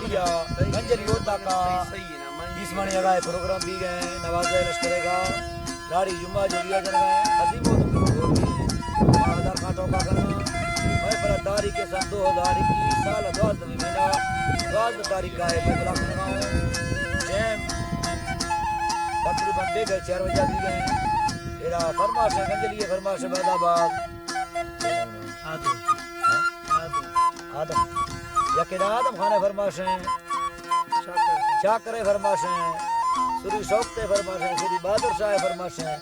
गंजरिया गंजरी योद्धा का इस मणि लगाए प्रोग्राम भी गए नवाजे लश्कर का गाड़ी जुम्मा जोड़िया जन गए अजीमो आधार काटों का करना मैं पर तारीख के सन 2021 साल 12 महीना 12 तारीख का है मैं बला करना हूँ टाइम तकरीबन 4 बजे भी गए एरा फरमाश है गंजरिया फरमाश बादाबाद आदम यकीन आदम खाने फरमाश हैं शाकरे फरमाश हैं सूरी शौकते फरमाश हैं सूरी बहादुर शाह फरमाश हैं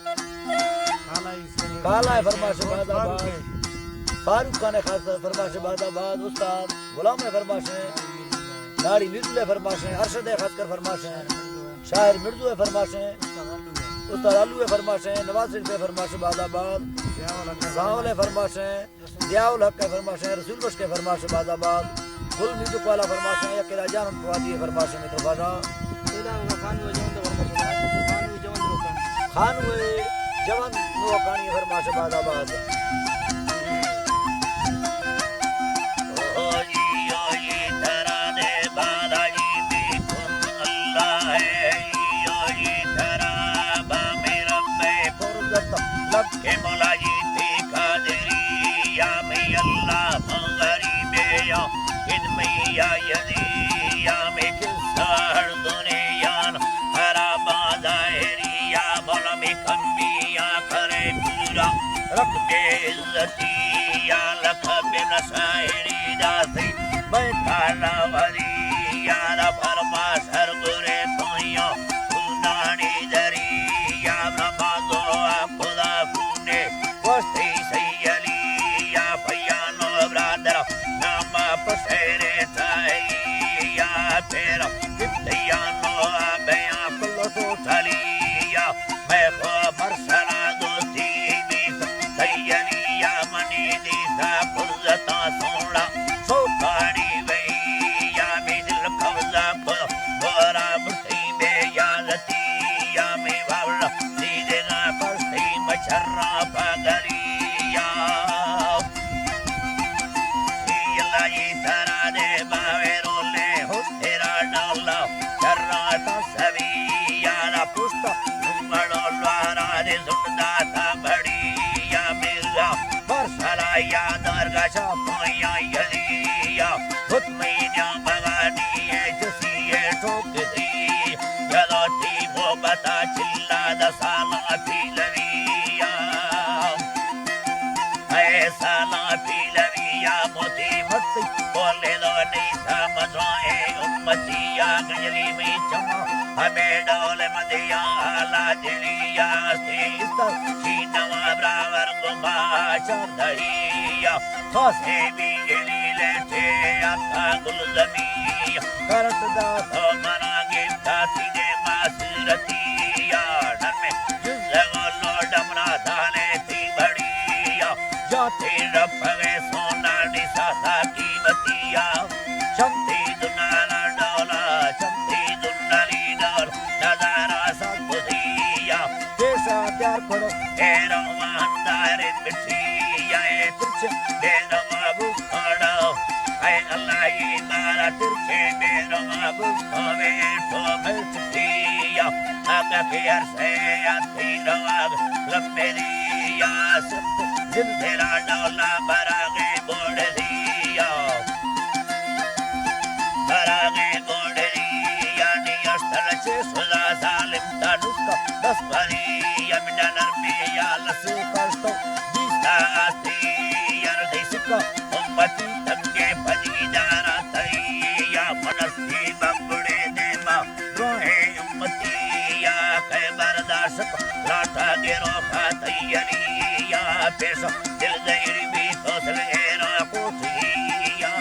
काला है फरमाश बादाबाद फारूक खान खास फरमाश बादाबाद उस्ताद गुलाम है फरमाश हैं दाढ़ी मिर्जू है फरमाश हैं अरशद है खासकर फरमाश हैं शायर मिर्जू है फरमाश हैं उस्ताद आलू है फरमाश हैं नवाज शरीफ है फरमाश बादाबाद सावल है फरमाश हैं जियाउल हक है फरमाश हैं रसूल बख्श के फरमाश बादाबाद फुल म्यूजिक वाला फरमाश है अकेला जान पवादी है फरमाश में तो बाजा खान हुए जवान नो कहानी फरमाश बादाबाद ओ जी धरा दे बादाजी बेकुम अल्लाह है ओ जी धरा बा मेरा बे फुर्सत लब के मौलाजी ते कादरी या मैं अल्लाह भंगारी बे या इनमिया यदी या मैं किसार दुनिया हरा बादारी या मौला में कमिया करे पूरा रख बे इज्जती या लख बिन शायरी दासी बैठा लावरी या ना फरमा सर गुरे तोया सुनानी दरी या ब्रह्मा दो खुदा कुने वस्ती सैयली या फयानो ब्रादर नामा पसेरे ताई या तेरा कित्यानो बया कुल्लो तो चली या मैं खो मरसला दोस्ती में सैयली या मनी दीसा फुर्जता सोना सोखानी वही या मैं दिल कब्जा को बोरा बुसी में या लती या मैं वावला सीधे ना पस्ती मच्छरा पगली या ये धरा दे बावे रोले हो तेरा डाला चर्रा तसवी यारा पुष्ट घुमड़ो द्वारा दे सुनदा था बड़ी या मिर्जा बरसला या दरगा छापाया यलिया हुत्मीनिया भगानी है जसी है ठोक दी यलोटी वो बता चिल्ला दसाला पी लविया ऐसा ना पी लविया मोती मस्ती बोले दो नहीं समझाए उम्मतिया गजरी में चमा हमें डोले मदिया आला दिलिया स्थिर चीनवा ब्रावर गुमा चंदरिया खासे भी गिली लेते आता गुलजमिया करत दा तो मना गिफ्ता सीधे मासरतिया डर में जुज़ लो डमरा धाले थी बड़िया जाते रब गए सोना निसाता कीमतिया चमती दुनाला डोला चमती दुनाली डोल नजारा सकुदिया जैसा प्यार करो एरो मंदारे बिछिया ए तुझ बेरो बाबू खड़ा है अल्लाह ये मारा तुझे बेरो बाबू हवे तो मिलतिया आका के अरसे आती रवाग लंबेरिया सब दिल तेरा डोला बरागे बोड़ दिया बरागे बोड़ दिया नियस्तर से सुधा सालिम तानुस्का दस बरिया मिडनर में या लसे कष्टो दिस्ता आती यार देशिका उम्मती तंगे पदी जारा तैया मनस्ती बंबुड़े देमा रोहे उम्मती या कै बर्दाश्त लाटा गिरो खातैयरी या पेशा दिल गैर भी फसल गेरा कोठिया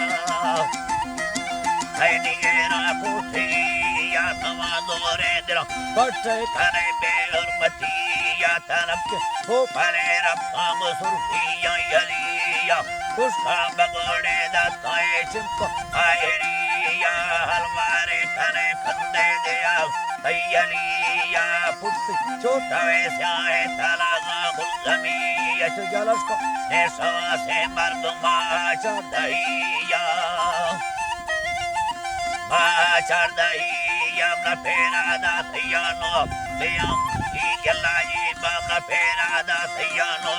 है निगेरा कोठिया नवा दोरे दिल कट करे बेहरमती या तरफ के हो परे रब्बा सुर्खिया यलिया उसका बगोड़े दाताए चिपको आयरिया हलवारे करे खंदे दिया तैयलिया पुट्टी छोटा वैसा है तलागा गुलजमी यश जलस को ऐसा से मर्दमा चढ़ैया Machar dahi amna pera da thayano Leyam ikelaji bamna pera da thayano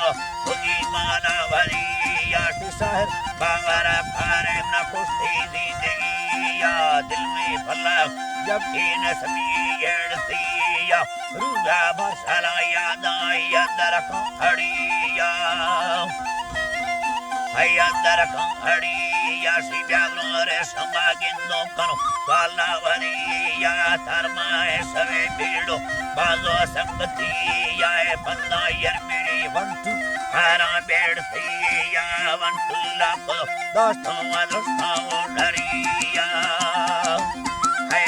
Uji mana variya शायर Bangara phare na kushti zindagi ya Dil mein phalla जब in sami yedsiya Ruga bharsala yadai andar khadiya Ayandar khadiya si byaglore samagindo kano Kala variya tharma save bido Bazo sangati ya banda yermiri वंटू Hara bedsiya vantu lako दोस्त Adrustao dhariya Hai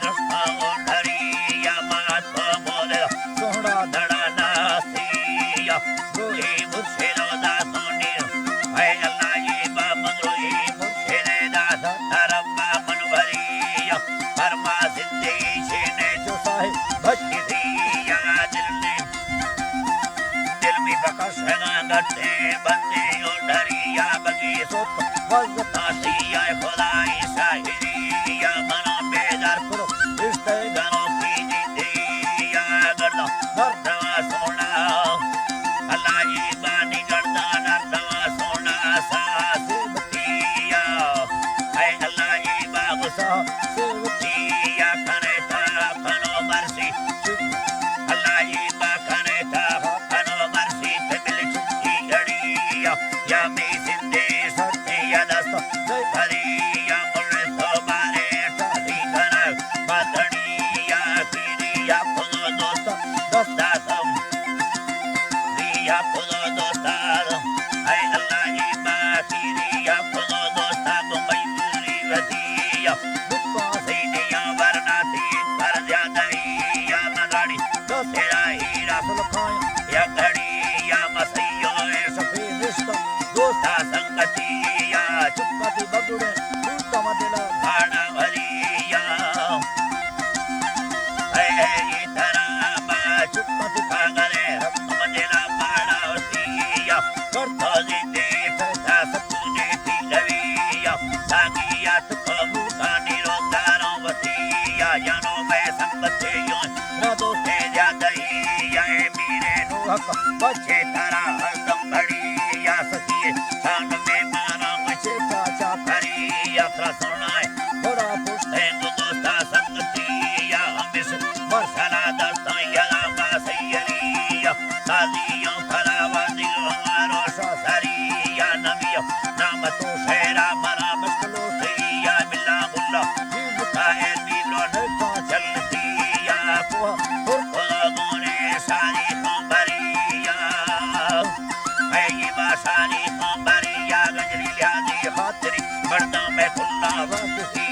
drustao dhariya Mahatma bodha Sohra Dharana siya Rui murshilo da sonir Hai Allah jiba madrui murshile da Dharma manvariya Parma siddhi shine जो Sahib Bhakti siya Dil mein bakash gatte bande dhariya bagi सोत वज़्त Asiya khudai sahiriya mana bedar करो रिश्ते gano ki jitiya garda nardava sona Allah ji bani garda nardava sona saasibtiya hai Allah ji bagusa tiya kaneta kano marsi Allah ji ba kaneta kano marsi temil chuki gadiya ya me sinde satya dasta hariya multo bare tali kana badaniya kiriya kono dosta dosta sam riya kono dosta ay Allah ji ba kiriya kono dosta mumbai puri vasiya दुक्का siniya varnati kar jadaiya magadi tera hira सुलखाए ya gadiya masayyo सफेद रिश्ता दोस्त ta sangatiya चुपकाती बगुड़े टूटा मदिला bana variya ay tarama चुपकाती kagale mandela bana osiya करता tozinde ta sakune tilaviya sagiya tukamu kaniro daro vasiya yano me sambatiyo ना दोस्त te jadaiya mire no हक बच्चे che tara hardam badiya sakiye shan me mara mache चाचा hariya trasonai थोड़ा पुष्ट tengo dosta sangatiya amis marsala dasta yala masayariya sadiya paravadil amaro sariya namiya namato shera mara muskilo siya billahullah चीज kaer bilon का chaltiya हुआ और Kolagone sari khambariya Hai ba sari khambariya Gajri liadi khatri Barda mein kulla वापस